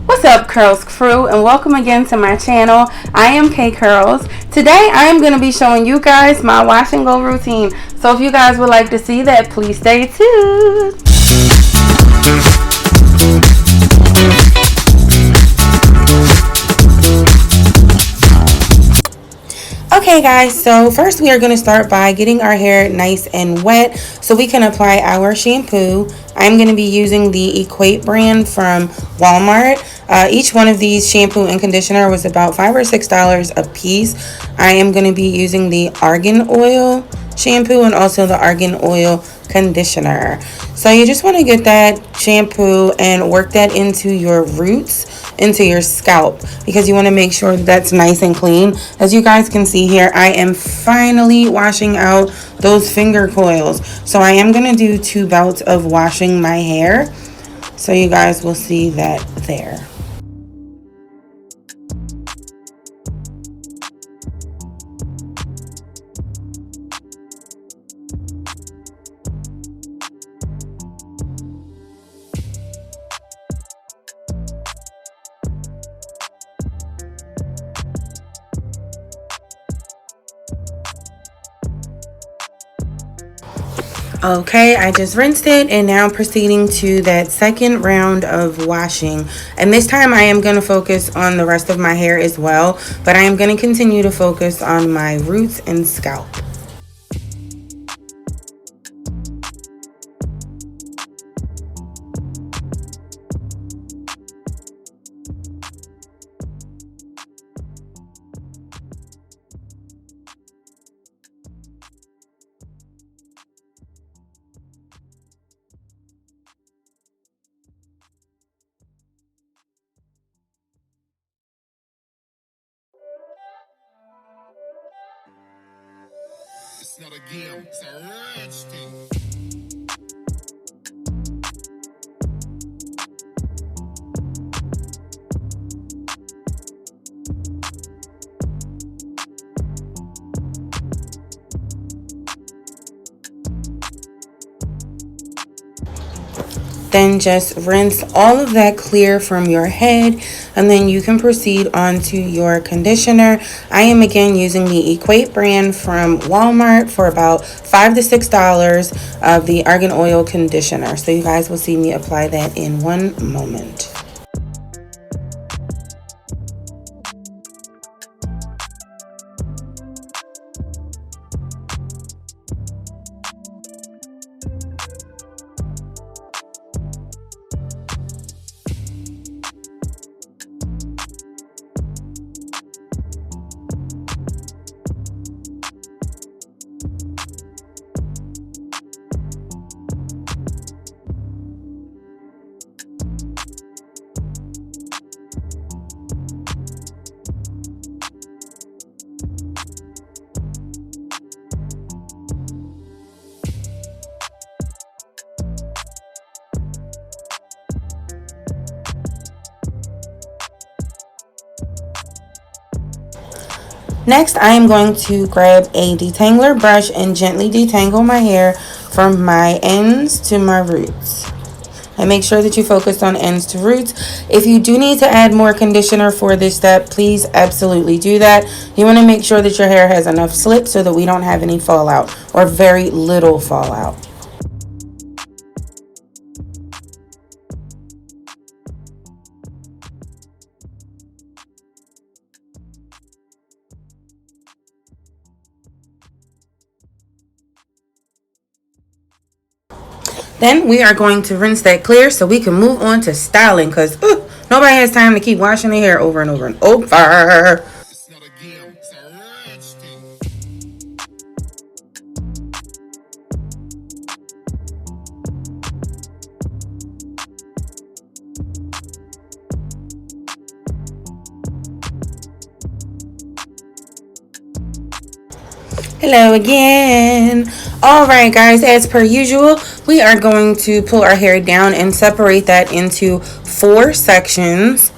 What's up, Kurlz Crew, and welcome again to my channel. I am Kurlz. Today I am going to be showing you guys my wash and go routine. So if you guys would like to see that, please stay tuned. Okay guys, so first we are going to start by getting our hair nice and wet so we can apply our shampoo. I'm going to be using the Equate brand from Walmart. Each one of these shampoo and conditioner was about $5 or $6 a piece. I am going to be using the Argan oil shampoo and also the Argan oil conditioner. So you just want to get that shampoo and work that into your roots, into your scalp, because you want to make sure that's nice and clean. As you guys can see here, I am finally washing out those finger coils. So I am going to do 2 bouts of washing my hair. So you guys will see that there. Okay, I just rinsed it and now I'm proceeding to that second round of washing. And this time I am going to focus on the rest of my hair as well, but I am going to continue to focus on my roots and scalp. It's not a game, it's a rich thing. Then just rinse all of that clear from your head, and then you can proceed on to your conditioner. I am again using the Equate brand from Walmart for about $5 to $6 of the Argan oil conditioner. So you guys will see me apply that in one moment. Next, I am going to grab a detangler brush and gently detangle my hair from my ends to my roots. And make sure that you focus on ends to roots. If you do need to add more conditioner for this step, please absolutely do that. You want to make sure that your hair has enough slip so that we don't have any fallout or very little fallout. Then we are going to rinse that clear so we can move on to styling, because nobody has time to keep washing their hair over and over and over. Hello again. Alright guys, as per usual, we are going to pull our hair down and separate that into 4 sections.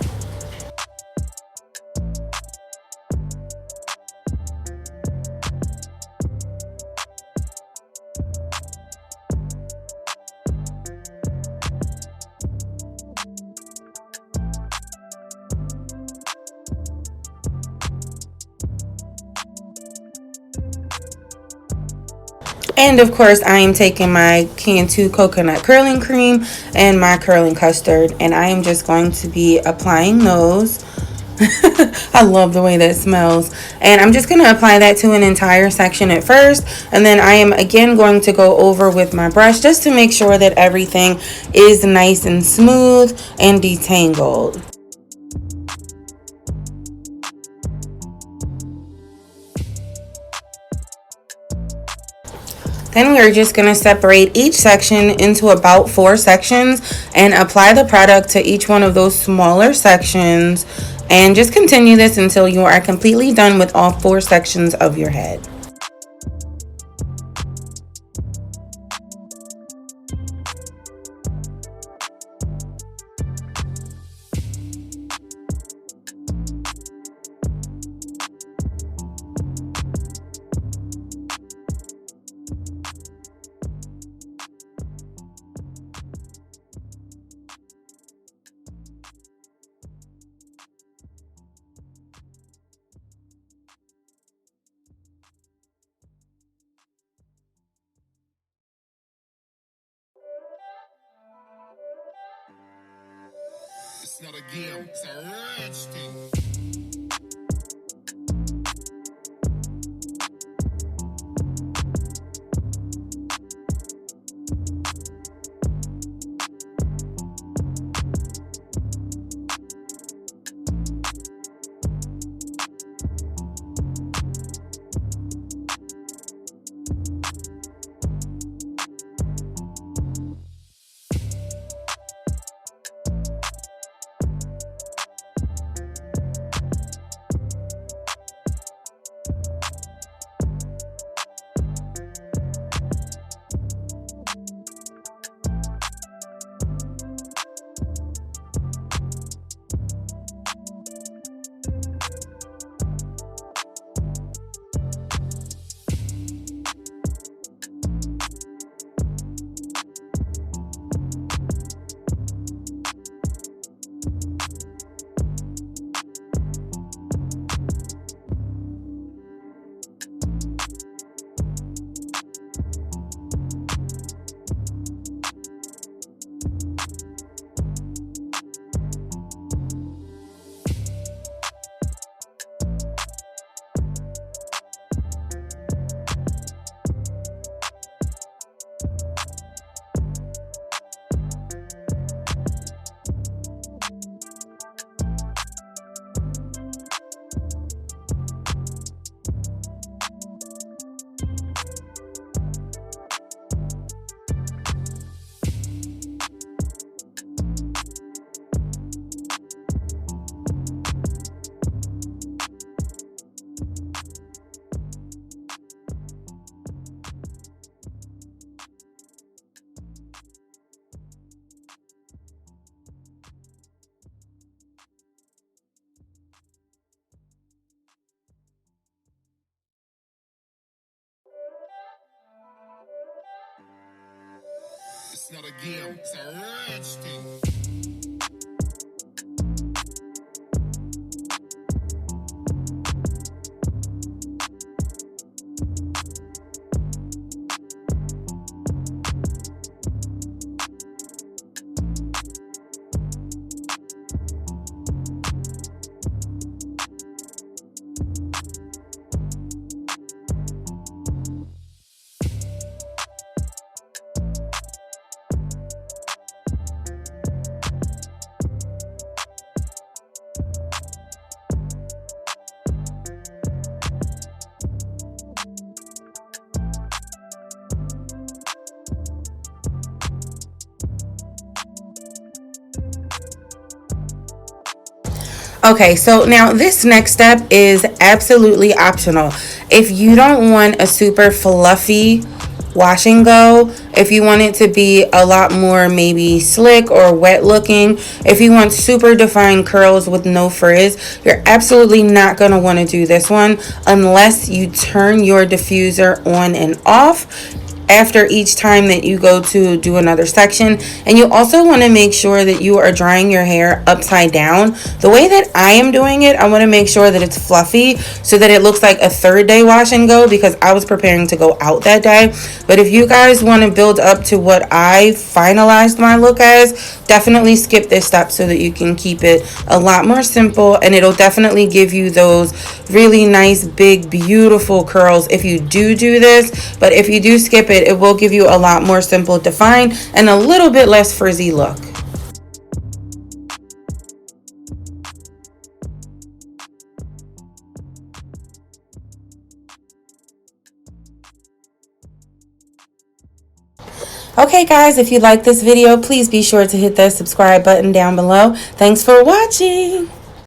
And of course, I am taking my Cantu coconut curling cream and my curling custard, and I am just going to be applying those. I love the way that smells. And I'm just going to apply that to an entire section at first. And then I am again going to go over with my brush just to make sure that everything is nice and smooth and detangled. Then we are just going to separate each section into about 4 sections and apply the product to each one of those smaller sections. And just continue this until you are completely done with all 4 sections of your head. It's not a game, it's a rich thing. It's not a game, it's a rich thing. Okay, so now this next step is absolutely optional. If you don't want a super fluffy wash and go, if you want it to be a lot more maybe slick or wet looking, if you want super defined curls with no frizz, you're absolutely not going to want to do this one unless you turn your diffuser on and off after each time that you go to do another section. And you also want to make sure that you are drying your hair upside down. The way that I am doing it, I want to make sure that it's fluffy so that it looks like a third day wash and go, because I was preparing to go out that day. But if you guys want to build up to what I finalized my look as, definitely skip this step so that you can keep it a lot more simple, and it'll definitely give you those really nice big beautiful curls if you do this. But if you do skip it, it will give you a lot more simple, defined, and a little bit less frizzy look. Okay guys, if you like this video, please be sure to hit that subscribe button down below. Thanks for watching.